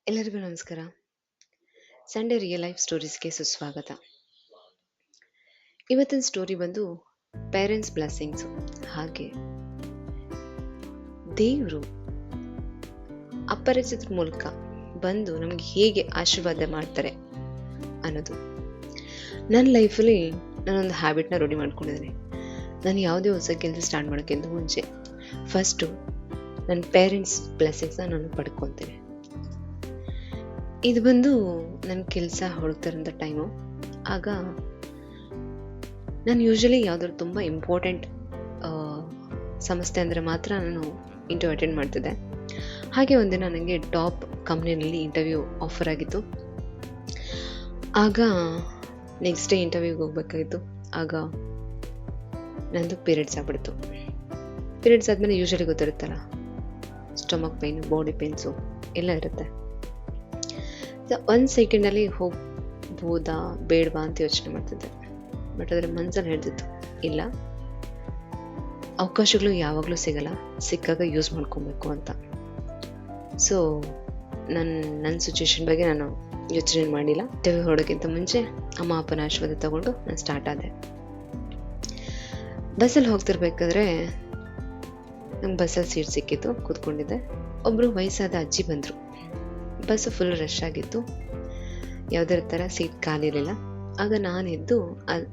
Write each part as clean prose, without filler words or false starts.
ಎಲ್ಲರಿಗೂ ನಮಸ್ಕಾರ. Sunday real life ಸ್ಟೋರೀಸ್ಗೆ ಸುಸ್ವಾಗತ. ಇವತ್ತಿನ ಸ್ಟೋರಿ ಬಂದು ಪೇರೆಂಟ್ಸ್ ಬ್ಲೆಸ್ಸಿಂಗ್ಸು. ಹಾಗೆ ದೇವರು ಅಪರಿಚಿತರ ಮೂಲಕ ಬಂದು ನಮಗೆ ಹೇಗೆ ಆಶೀರ್ವಾದ ಮಾಡ್ತಾರೆ ಅನ್ನೋದು. ನನ್ನ ಲೈಫಲ್ಲಿ ನಾನೊಂದು ಹ್ಯಾಬಿಟ್ನ ರೂಢಿ ಮಾಡ್ಕೊಂಡಿದ್ದೀನಿ. ನಾನು ಯಾವುದೇ ಹೊಸ ಕೆಲಸ ಸ್ಟಾರ್ಟ್ ಮಾಡೋಕ್ಕಿಂತ ಮುಂಚೆ ಫಸ್ಟು ನನ್ನ ಪೇರೆಂಟ್ಸ್ ಬ್ಲೆಸ್ಸಿಂಗ್ಸ್ನ ನಾನು ಪಡ್ಕೊತೀನಿ. ಇದು ಬಂದು ನನ್ನ ಕೆಲಸ ಹುಡುಕ್ತಿರೋಂಥ ಟೈಮು. ಆಗ ನಾನು ಯೂಶ್ವಲಿ ಯಾವುದಾದ್ರು ತುಂಬ ಇಂಪಾರ್ಟೆಂಟ್ ಸಂಸ್ಥೆ ಅಂದರೆ ಮಾತ್ರ ನಾನು ಇಂಟರ್ವ್ಯೂ ಅಟೆಂಡ್ ಮಾಡ್ತಿದ್ದೆ. ಹಾಗೆ ಒಂದಿನ ನನಗೆ ಟಾಪ್ ಕಂಪ್ನಿಯಲ್ಲಿ ಇಂಟರ್ವ್ಯೂ ಆಫರ್ ಆಗಿತ್ತು. ಆಗ ನೆಕ್ಸ್ಟ್ ಡೇ ಇಂಟರ್ವ್ಯೂಗೆ ಹೋಗ್ಬೇಕಾಗಿತ್ತು. ಆಗ ನಂದು ಪೀರಿಯಡ್ಸ್ ಆಗ್ಬಿಡ್ತು. ಪೀರಿಯಡ್ಸ್ ಆದಮೇಲೆ ಯೂಶ್ವಲಿ ಗೊತ್ತಿರುತ್ತಲ್ಲ, ಸ್ಟಮಕ್ ಪೇಯ್ನು, ಬಾಡಿ ಪೇನ್ಸು ಎಲ್ಲ ಇರುತ್ತೆ. ಒಂದು ಸೆಕೆಂಡಲ್ಲಿ ಹೋಗ್ಬೋದಾ ಬೇಡವಾ ಅಂತ ಯೋಚನೆ ಮಾಡ್ತಿದ್ದೆ. ಬಟ್ ಅದರ ಮನಸ್ಸಲ್ಲಿ ಹೇಳ್ತಿತ್ತು, ಇಲ್ಲ, ಅವಕಾಶಗಳು ಯಾವಾಗಲೂ ಸಿಗಲ್ಲ, ಸಿಕ್ಕಾಗ ಯೂಸ್ ಮಾಡ್ಕೊಬೇಕು ಅಂತ. ಸೊ ನನ್ನ ಸಿಚುವೇಶನ್ ಬಗ್ಗೆ ನಾನು ಯೋಚನೆ ಮಾಡಿಲ್ಲ. ಇಂಟರ್ವ್ಯೂ ಹೊಡೋಕ್ಕಿಂತ ಮುಂಚೆ ಅಮ್ಮ ಅಪ್ಪನ ಆಶೀರ್ವಾದ ತಗೊಂಡು ನಾನು ಸ್ಟಾರ್ಟ್ ಆದೆ. ಬಸ್ಸಲ್ಲಿ ಹೋಗ್ತಿರ್ಬೇಕಾದ್ರೆ ನಂಗೆ ಬಸ್ಸಲ್ಲಿ ಸೀಟ್ ಸಿಕ್ಕಿತ್ತು, ಕೂತ್ಕೊಂಡಿದ್ದೆ. ಒಬ್ಬರು ವಯಸ್ಸಾದ ಅಜ್ಜಿ ಬಂದರು. ಬಸ್ಸು ಫುಲ್ ರಶ್ ಆಗಿತ್ತು, ಯಾವುದೇ ಥರ ಸೀಟ್ ಖಾಲಿ ಇರಲಿಲ್ಲ. ಆಗ ನಾನು ಎದ್ದು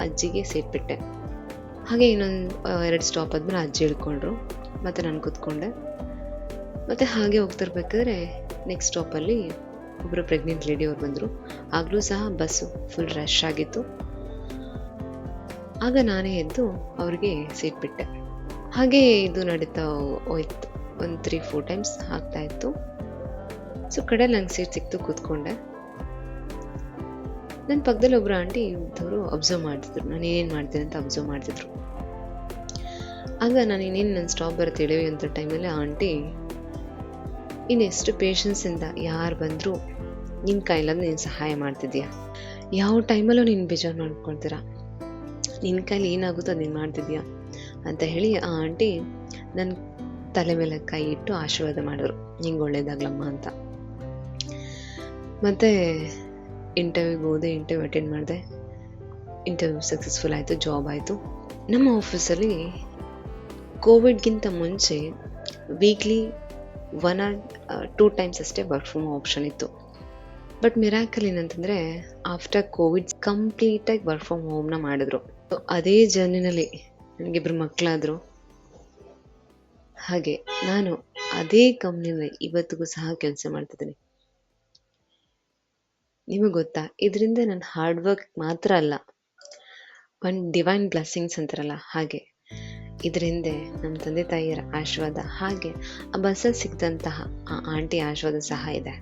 ಅಜ್ಜಿಗೆ ಸೀಟ್ ಬಿಟ್ಟೆ. ಹಾಗೆ ಇನ್ನೊಂದು 2 ಸ್ಟಾಪ್ ಆದಮೇಲೆ ಅಜ್ಜಿ ಇಳ್ಕೊಂಡ್ರು, ಮತ್ತು ನಾನು ಕೂತ್ಕೊಂಡೆ. ಮತ್ತು ಹಾಗೆ ಹೋಗ್ತಿರ್ಬೇಕಾದ್ರೆ ನೆಕ್ಸ್ಟ್ ಸ್ಟಾಪಲ್ಲಿ ಒಬ್ಬರು ಪ್ರೆಗ್ನೆಂಟ್ ಲೇಡಿ ಅವ್ರು ಬಂದರು. ಆಗಲೂ ಸಹ ಬಸ್ಸು ಫುಲ್ ರಶ್ ಆಗಿತ್ತು. ಆಗ ನಾನೇ ಎದ್ದು ಅವ್ರಿಗೆ ಸೀಟ್ ಬಿಟ್ಟೆ. ಹಾಗೆ ಇದು ನಡೀತಾ ಹೋಯ್ತು. ಒಂದು 3-4 ಟೈಮ್ಸ್ ಆಗ್ತಾಯಿತ್ತು. ಸೊ ಕಡೆಯಲ್ಲಿ ನಂಗೆ ಸೀಟ್ ಸಿಕ್ತು, ಕೂತ್ಕೊಂಡೆ. ನನ್ನ ಪಕ್ಕದಲ್ಲಿ ಒಬ್ಬರು ಆಂಟಿ ಇದ್ದವರು ಅಬ್ಸರ್ವ್ ಮಾಡ್ತಿದ್ರು, ನಾನು ಏನೇನು ಮಾಡ್ತೀನಿ ಅಂತ ಅಬ್ಸರ್ವ್ ಮಾಡ್ತಿದ್ರು. ಆಗ ನಾನು ಇನ್ನೇನು ನನ್ನ ಸ್ಟಾಪ್ ಬರುತ್ತೆ ಇಳಿವಿ ಅಂತ ಟೈಮಲ್ಲಿ ಆಂಟಿ, ಇನ್ನೆಷ್ಟು ಪೇಷನ್ಸಿಂದ ಯಾರು ಬಂದರೂ ನಿನ್ನ ಕೈಲಾದ ನೀನು ಸಹಾಯ ಮಾಡ್ತಿದ್ದೀಯಾ, ಯಾವ ಟೈಮಲ್ಲೂ ನೀನು ಬೇಜಾರು ಮಾಡ್ಕೊಳ್ತೀರಾ, ನಿನ್ನ ಕೈಲಿ ಏನಾಗುತ್ತೋ ಅದು ನೀನು ಮಾಡ್ತಿದ್ದೀಯಾ ಅಂತ ಹೇಳಿ ಆ ಆಂಟಿ ನನ್ನ ತಲೆ ಮೇಲೆ ಕೈ ಇಟ್ಟು ಆಶೀರ್ವಾದ ಮಾಡಿದ್ರು, ನಿಂಗೆ ಒಳ್ಳೇದಾಗ್ಲಮ್ಮ ಅಂತ. ಮತ್ತು ಇಂಟರ್ವ್ಯೂಗೆ ಹೋದೆ, ಇಂಟರ್ವ್ಯೂ ಅಟೆಂಡ್ ಮಾಡಿದೆ. ಇಂಟರ್ವ್ಯೂ ಸಕ್ಸಸ್ಫುಲ್ ಆಯಿತು, ಜಾಬ್ ಆಯಿತು. ನಮ್ಮ ಆಫೀಸಲ್ಲಿ ಕೋವಿಡ್ಗಿಂತ ಮುಂಚೆ ವೀಕ್ಲಿ 1 or 2 ಟೈಮ್ಸ್ ಅಷ್ಟೇ ವರ್ಕ್ ಫ್ರಮ್ ಆಪ್ಷನ್ ಇತ್ತು. ಬಟ್ ಮಿರಾಕಲ್ ಏನಂತಂದರೆ ಆಫ್ಟರ್ ಕೋವಿಡ್ ಕಂಪ್ಲೀಟಾಗಿ ವರ್ಕ್ ಫ್ರಮ್ ಹೋಮ್ನ ಮಾಡಿದ್ರು. ಅದೇ ಜರ್ನಿನಲ್ಲಿ ನನಗಿಬ್ಬರು ಮಕ್ಕಳಾದರು. ಹಾಗೆ ನಾನು ಅದೇ ಕಂಪ್ನಿಯಲ್ಲಿ ಇವತ್ತಿಗೂ ಸಹ ಕೆಲಸ ಮಾಡ್ತಿದ್ದೀನಿ. ನಿಮಗೆ ಗೊತ್ತಾ, ಇದರಿಂದ ನನ್ನ ಹಾರ್ಡ್ ವರ್ಕ್ ಮಾತ್ರ ಅಲ್ಲ, ಒಂದು ಡಿವೈನ್ ಬ್ಲೆಸ್ಸಿಂಗ್ಸ್ ಅಂತಾರಲ್ಲ ಹಾಗೆ ಇದರಿಂದ ನಮ್ಮ ತಂದೆ ತಾಯಿಯರ ಆಶೀರ್ವಾದ, ಹಾಗೆ ಆ ಬಸ್ಸಲ್ಲಿ ಸಿಕ್ಕಿದಂತಹ ಆ ಆಂಟಿ ಆಶೀರ್ವಾದ ಸಹ ಇದೆ.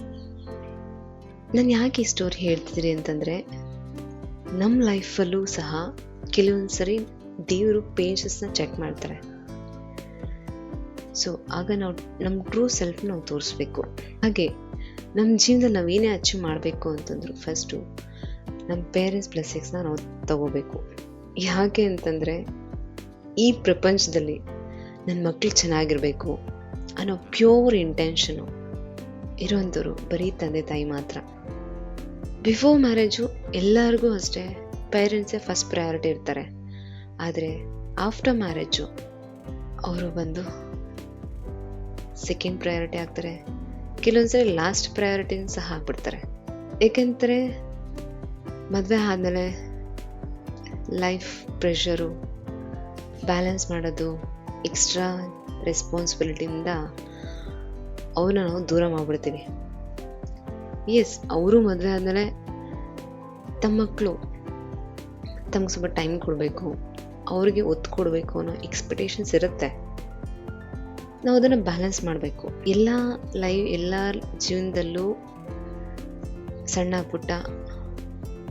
ನಾನು ಯಾಕೆ ಈ ಸ್ಟೋರಿ ಹೇಳ್ತಿದ್ದೀನಿ ಅಂತಂದರೆ, ನಮ್ಮ ಲೈಫಲ್ಲೂ ಸಹ ಕೆಲವೊಂದು ಸರಿ ದೇವರು ಪೇಜಸ್ನ ಚೆಕ್ ಮಾಡ್ತಾರೆ. ಸೊ ಆಗ ನಾವು ನಮ್ಮ ಟ್ರೂ ಸೆಲ್ಫ್ ನಾವು ತೋರಿಸ್ಬೇಕು. ಹಾಗೆ ನಮ್ಮ ಜೀವನದಲ್ಲಿ ನಾವು ಏನೇ ಅಚೀವ್ ಮಾಡಬೇಕು ಅಂತಂದ್ರು ಫಸ್ಟು ನಮ್ಮ ಪೇರೆಂಟ್ಸ್ ಬ್ಲೆಸ್ಸಿಂಗ್ಸ್ನ ನಾವು ತಗೋಬೇಕು. ಯಾಕೆ ಅಂತಂದರೆ ಈ ಪ್ರಪಂಚದಲ್ಲಿ ನನ್ನ ಮಕ್ಕಳು ಚೆನ್ನಾಗಿರಬೇಕು ಅನ್ನೋ ಪ್ಯೂರ್ ಇಂಟೆನ್ಷನು ಇರೋವಂಥವ್ರು ಬರೀ ತಂದೆ ತಾಯಿ ಮಾತ್ರ. ಬಿಫೋರ್ ಮ್ಯಾರೇಜು ಎಲ್ಲರಿಗೂ ಅಷ್ಟೇ ಪೇರೆಂಟ್ಸೇ ಫಸ್ಟ್ ಪ್ರಯಾರಿಟಿ ಇರ್ತಾರೆ. ಆದರೆ ಆಫ್ಟರ್ ಮ್ಯಾರೇಜು ಅವರು ಬಂದು ಸೆಕೆಂಡ್ ಪ್ರಯಾರಿಟಿ ಆಗ್ತಾರೆ, ಕೆಲವೊಂದ್ಸರಿ ಲಾಸ್ಟ್ ಪ್ರಯಾರಿಟಿನ ಸಹ ಆಗ್ಬಿಡ್ತಾರೆ. ಏಕೆಂದರೆ ಮದುವೆ ಆದಮೇಲೆ ಲೈಫ್ ಪ್ರೆಷರು ಬ್ಯಾಲೆನ್ಸ್ ಮಾಡೋದು, ಎಕ್ಸ್ಟ್ರಾ ರೆಸ್ಪಾನ್ಸಿಬಿಲಿಟಿಯಿಂದ ಅವನ್ನ ನಾವು ದೂರ ಮಾಡಿಬಿಡ್ತೀವಿ. ಎಸ್, ಅವರು ಮದುವೆ ಆದಮೇಲೆ ತಮ್ಮ ಮಕ್ಕಳು ತಮಗೆ ಸ್ವಲ್ಪ ಟೈಮ್ ಕೊಡಬೇಕು, ಅವ್ರಿಗೆ ಒತ್ತು ಕೊಡಬೇಕು ಅನ್ನೋ ಎಕ್ಸ್ಪೆಕ್ಟೇಷನ್ಸ್ ಇರುತ್ತೆ. ನಾವು ಅದನ್ನು ಬ್ಯಾಲೆನ್ಸ್ ಮಾಡಬೇಕು. ಎಲ್ಲ ಜೀವನದಲ್ಲೂ ಸಣ್ಣ ಪುಟ್ಟ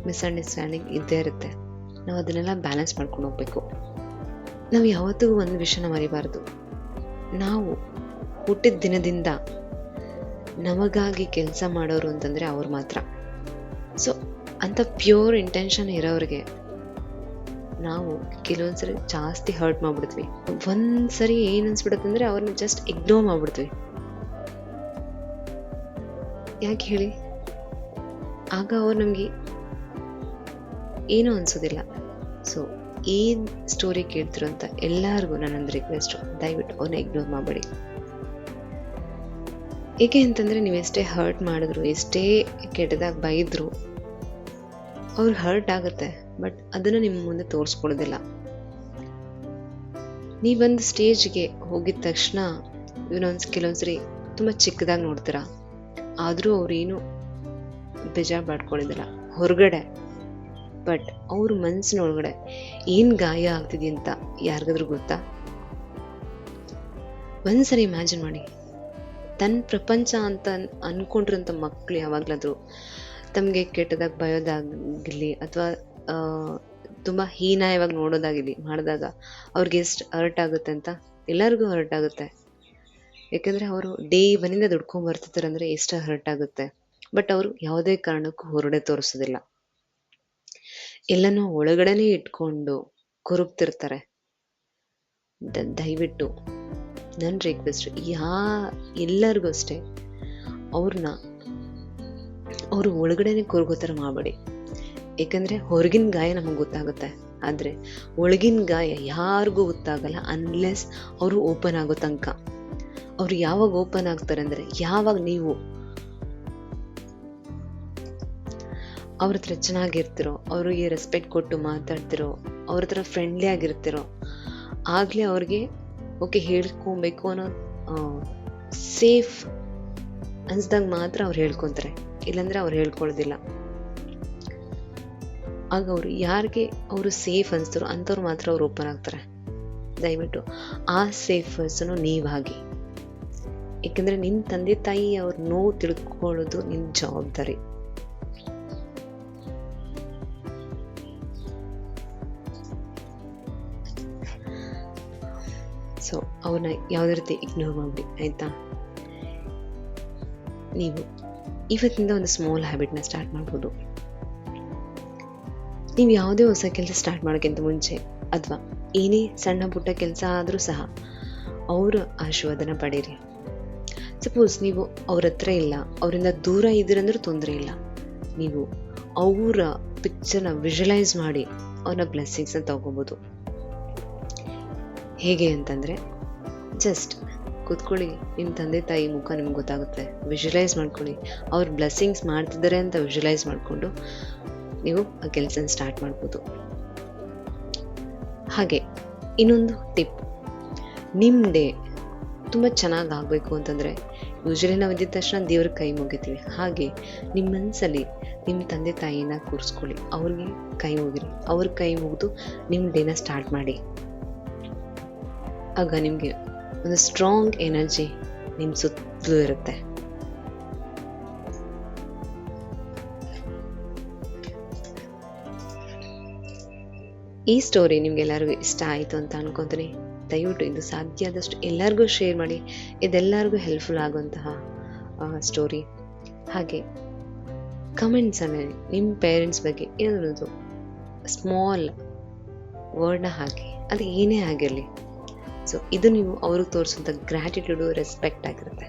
ಮಿಸ್ಅಂಡರ್ಸ್ಟ್ಯಾಂಡಿಂಗ್ ಇದ್ದೇ ಇರುತ್ತೆ. ನಾವು ಅದನ್ನೆಲ್ಲ ಬ್ಯಾಲೆನ್ಸ್ ಮಾಡ್ಕೊಂಡು ಹೋಗ್ಬೇಕು. ನಾವು ಯಾವತ್ತಿಗೂ ಒಂದು ವಿಷಯನ ಮರಿಬಾರ್ದು, ನಾವು ಹುಟ್ಟಿದ ದಿನದಿಂದ ನಮಗಾಗಿ ಕೆಲಸ ಮಾಡೋರು ಅಂತಂದರೆ ಅವ್ರು ಮಾತ್ರ. ಸೊ ಅಂಥ ಪ್ಯೂರ್ ಇಂಟೆನ್ಷನ್ ಇರೋರಿಗೆ ನಾವು ಕೆಲವೊಂದ್ಸರಿ ಜಾಸ್ತಿ ಹರ್ಟ್ ಮಾಡ್ಬಿಡ್ತೀವಿ. ಒಂದ್ಸರಿ ಏನು ಅನ್ಸ್ಬಿಡುತ್ತೆ ಅಂದರೆ ಅವ್ರನ್ನ ಜಸ್ಟ್ ಇಗ್ನೋರ್ ಮಾಡ್ಬಿಡ್ತೀವಿ. ಯಾಕೆ ಹೇಳಿ? ಆಗ ಅವ್ರು ನಮಗೆ ಏನೂ ಅನಿಸೋದಿಲ್ಲ. ಸೊ ಈ ಸ್ಟೋರಿ ಕೇಳ್ತಿರೋಂಥ ಎಲ್ಲರಿಗೂ ನನ್ನೊಂದು ರಿಕ್ವೆಸ್ಟು, ದಯವಿಟ್ಟು ಅವ್ರನ್ನ ಇಗ್ನೋರ್ ಮಾಡಬೇಡಿ. ಏಕೆ ಅಂತಂದರೆ ನೀವು ಎಷ್ಟೇ ಹರ್ಟ್ ಮಾಡಿದ್ರು, ಎಷ್ಟೇ ಕೆಟ್ಟದಾಗಿ ಬೈದ್ರು, ಅವ್ರಿಗೆ ಹರ್ಟ್ ಆಗುತ್ತೆ. ಬಟ್ ಅದನ್ನು ನಿಮ್ಮ ಮುಂದೆ ತೋರಿಸ್ಕೊಡೋದಿಲ್ಲ. ನೀವೊಂದು ಸ್ಟೇಜ್ಗೆ ಹೋಗಿದ ತಕ್ಷಣ ಕೆಲವೊಂದ್ಸರಿ ತುಂಬ ಚಿಕ್ಕದಾಗಿ ನೋಡ್ತೀರಾ, ಆದರೂ ಅವ್ರೇನು ಬೇಜಾರು ಮಾಡ್ಕೊಳ್ಳೋದಿಲ್ಲ ಹೊರಗಡೆ. ಬಟ್ ಅವ್ರ ಮನಸ್ಸಿನೊಳಗಡೆ ಏನು ಗಾಯ ಆಗ್ತಿದೆ ಅಂತ ಯಾರಿಗಾದ್ರೂ ಗೊತ್ತಾ? ಒಂದ್ಸರಿ ಇಮ್ಯಾಜಿನ್ ಮಾಡಿ, ತನ್ನ ಪ್ರಪಂಚ ಅಂತ ಅಂದ್ಕೊಂಡಿರೋಂಥ ಮಕ್ಕಳು ಯಾವಾಗಲಾದರೂ ತಮಗೆ ಕೆಟ್ಟದಾಗಿ ಬಯೋದಾಗಲಿ ಅಥವಾ ತುಂಬ ಹೀನಾಯವಾಗಿ ನೋಡೋದಾಗಿರಲಿ ಮಾಡಿದಾಗ ಅವ್ರಿಗೆ ಎಷ್ಟು ಹರ್ಟ್ ಆಗುತ್ತೆ ಅಂತ. ಎಲ್ಲರಿಗೂ ಹರ್ಟ್ ಆಗುತ್ತೆ. ಯಾಕೆಂದರೆ ಅವರು ಡೇ ಒನ್ನಿಂದ ದುಡ್ಕೊಂಬರ್ತಿರ್ತಾರೆ ಅಂದರೆ ಎಷ್ಟು ಹರ್ಟ್ ಆಗುತ್ತೆ. ಬಟ್ ಅವರು ಯಾವುದೇ ಕಾರಣಕ್ಕೂ ಹೊರಗಡೆ ತೋರಿಸೋದಿಲ್ಲ. ಎಲ್ಲನೂ ಒಳಗಡೆನೇ ಇಟ್ಕೊಂಡು ಕೊರಗ್ತಿರ್ತಾರೆ. ದಯವಿಟ್ಟು ನನ್ನ ರಿಕ್ವೆಸ್ಟ್, ಎಲ್ಲರಿಗೂ ಅಷ್ಟೇ, ಅವ್ರನ್ನ ಅವರು ಒಳಗಡೆನೆ ಕೊರಗೋ ಥರ ಮಾಡಬೇಡಿ. ಏಕೆಂದರೆ ಹೊರಗಿನ ಗಾಯ ನಮಗೆ ಗೊತ್ತಾಗುತ್ತೆ, ಆದರೆ ಒಳಗಿನ ಗಾಯ ಯಾರಿಗೂ ಗೊತ್ತಾಗಲ್ಲ ಅನ್ಲೆಸ್ ಅವರು ಓಪನ್ ಆಗೋ ತನಕ. ಅವರು ಯಾವಾಗ ಓಪನ್ ಆಗ್ತಾರೆ ಅಂದರೆ ಯಾವಾಗ ನೀವು ಅವ್ರ ಹತ್ರ ಚೆನ್ನಾಗಿರ್ತಿರೋ, ಅವ್ರಿಗೆ ರೆಸ್ಪೆಕ್ಟ್ ಕೊಟ್ಟು ಮಾತಾಡ್ತಿರೋ, ಅವ್ರ ಹತ್ರ ಫ್ರೆಂಡ್ಲಿ ಆಗಿರ್ತಿರೋ, ಆಗಲೇ ಅವ್ರಿಗೆ ಓಕೆ ಹೇಳ್ಕೊಬೇಕು ಅನ್ನೋ ಸೇಫ್ ಅನ್ಸ್ದಾಗ ಮಾತ್ರ ಅವ್ರು ಹೇಳ್ಕೊತಾರೆ. ಇಲ್ಲಾಂದರೆ ಅವ್ರು ಹೇಳ್ಕೊಳ್ಳೋದಿಲ್ಲ. ಆಗ ಅವರು ಯಾರಿಗೆ ಅವರು ಸೇಫ್ ಅನಿಸ್ತಾರೋ ಅಂಥವ್ರು ಮಾತ್ರ ಅವ್ರು ಓಪನ್ ಆಗ್ತಾರೆ. ದಯವಿಟ್ಟು ಆ ಸೇಫ್ ಪರ್ಸನು ನೀವಾಗಿ. ಏಕೆಂದರೆ ನಿಮ್ಮ ತಂದೆ ತಾಯಿ ಅವ್ರ ನೋವು ತಿಳ್ಕೊಳ್ಳೋದು ನಿಮ್ಮ ಜವಾಬ್ದಾರಿ. ಸೊ ಅವ್ರನ್ನ ಯಾವುದೇ ರೀತಿ ಇಗ್ನೋರ್ ಮಾಡಿಬಿಡಿ, ಆಯಿತಾ? ನೀವು ಇವತ್ತಿಂದ ಒಂದು ಸ್ಮಾಲ್ ಹ್ಯಾಬಿಟ್ನ ಸ್ಟಾರ್ಟ್ ಮಾಡ್ಬೋದು. ನೀವು ಯಾವುದೇ ಹೊಸ ಕೆಲಸ ಸ್ಟಾರ್ಟ್ ಮಾಡೋಕ್ಕಿಂತ ಮುಂಚೆ ಅಥವಾ ಏನೇ ಸಣ್ಣ ಪುಟ್ಟ ಕೆಲಸ ಆದರೂ ಸಹ ಅವರ ಆಶೀರ್ವಾದನ ಪಡೀರಿ. ಸಪೋಸ್ ನೀವು ಅವ್ರ ಹತ್ರ ಇಲ್ಲ, ಅವರಿಂದ ದೂರ ಇದ್ದೀರಂದ್ರೂ ತೊಂದರೆ ಇಲ್ಲ. ನೀವು ಅವರ ಪಿಕ್ಚರ್ನ ವಿಜುವಲೈಸ್ ಮಾಡಿ ಅವ್ರನ್ನ ಬ್ಲೆಸ್ಸಿಂಗ್ಸ್ನ ತಗೋಬೋದು. ಹೇಗೆ ಅಂತಂದರೆ ಜಸ್ಟ್ ಕೂತ್ಕೊಳ್ಳಿ, ನಿಮ್ಮ ತಂದೆ ತಾಯಿ ಮುಖ ನಿಮ್ಗೆ ಗೊತ್ತಾಗುತ್ತೆ. ವಿಜುವಲೈಸ್ ಮಾಡ್ಕೊಳ್ಳಿ, ಅವ್ರು ಬ್ಲೆಸ್ಸಿಂಗ್ಸ್ ಮಾಡ್ತಿದ್ದಾರೆ ಅಂತ ವಿಜುವಲೈಸ್ ಮಾಡಿಕೊಂಡು ನೀವು ಆ ಕೆಲಸನ ಸ್ಟಾರ್ಟ್ ಮಾಡ್ಬೋದು. ಹಾಗೆ ಇನ್ನೊಂದು ಟಿಪ್, ನಿಮ್ಮ ಡೇ ತುಂಬ ಚೆನ್ನಾಗಿ ಆಗಬೇಕು ಅಂತಂದರೆ ಯೂಶ್ವಲಿ ನಾವು ಇದ್ದಿದ ತಕ್ಷಣ ದೇವ್ರ ಕೈ ಮುಗಿತೀವಿ. ಹಾಗೆ ನಿಮ್ಮ ಮನಸ್ಸಲ್ಲಿ ನಿಮ್ಮ ತಂದೆ ತಾಯಿನ ಕೂರಿಸ್ಕೊಳ್ಳಿ, ಅವ್ರಿಗೆ ಕೈ ಮುಗಿರಿ. ಅವ್ರ ಕೈ ಮುಗಿದು ನಿಮ್ಮ ಡೇನ ಸ್ಟಾರ್ಟ್ ಮಾಡಿ. ಆಗ ನಿಮಗೆ ಒಂದು ಸ್ಟ್ರಾಂಗ್ ಎನರ್ಜಿ ನಿಮ್ಮ ಸುತ್ತಲೂ ಇರುತ್ತೆ. ಈ ಸ್ಟೋರಿ ನಿಮ್ಗೆಲ್ಲರಿಗೂ ಇಷ್ಟ ಆಯಿತು ಅಂತ ಅನ್ಕೊತೀನಿ. ದಯವಿಟ್ಟು ಇದು ಸಾಧ್ಯ ಆದಷ್ಟು ಎಲ್ಲರಿಗೂ ಶೇರ್ ಮಾಡಿ. ಇದೆಲ್ಲರಿಗೂ ಹೆಲ್ಪ್ಫುಲ್ ಆಗುವಂತಹ ಸ್ಟೋರಿ. ಹಾಗೆ ಕಮೆಂಟ್ಸಲ್ಲಿ ನಿಮ್ಮ ಪೇರೆಂಟ್ಸ್ ಬಗ್ಗೆ ಏನಾದರೂ ಸ್ಮಾಲ್ ವರ್ಡ್ನ ಹಾಕಿ, ಅದು ಏನೇ ಆಗಿರಲಿ. ಸೊ ಇದು ನೀವು ಅವ್ರಿಗೆ ತೋರಿಸೋಂಥ ಗ್ರ್ಯಾಟಿಟ್ಯೂಡು, ರೆಸ್ಪೆಕ್ಟ್ ಆಗಿರುತ್ತೆ.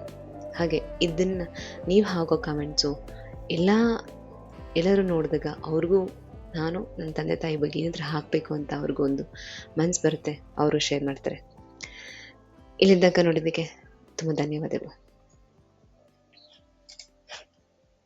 ಹಾಗೆ ಇದನ್ನು ನೀವು ಹಾಕೋ ಕಮೆಂಟ್ಸು ಎಲ್ಲರೂ ನೋಡಿದಾಗ ಅವ್ರಿಗೂ ನಾನು ನನ್ನ ತಂದೆ ತಾಯಿ ಬಗ್ಗೆ ಏನಾದರೂ ಹಾಕಬೇಕು ಅಂತ ಅವ್ರಿಗೂ ಒಂದು ಮನಸ್ಸು ಬರುತ್ತೆ, ಅವರು ಶೇರ್ ಮಾಡ್ತಾರೆ. ಇಲ್ಲಿದ್ದಾಗ ನೋಡಿದ್ದಕ್ಕೆ ತುಂಬ ಧನ್ಯವಾದಗಳು.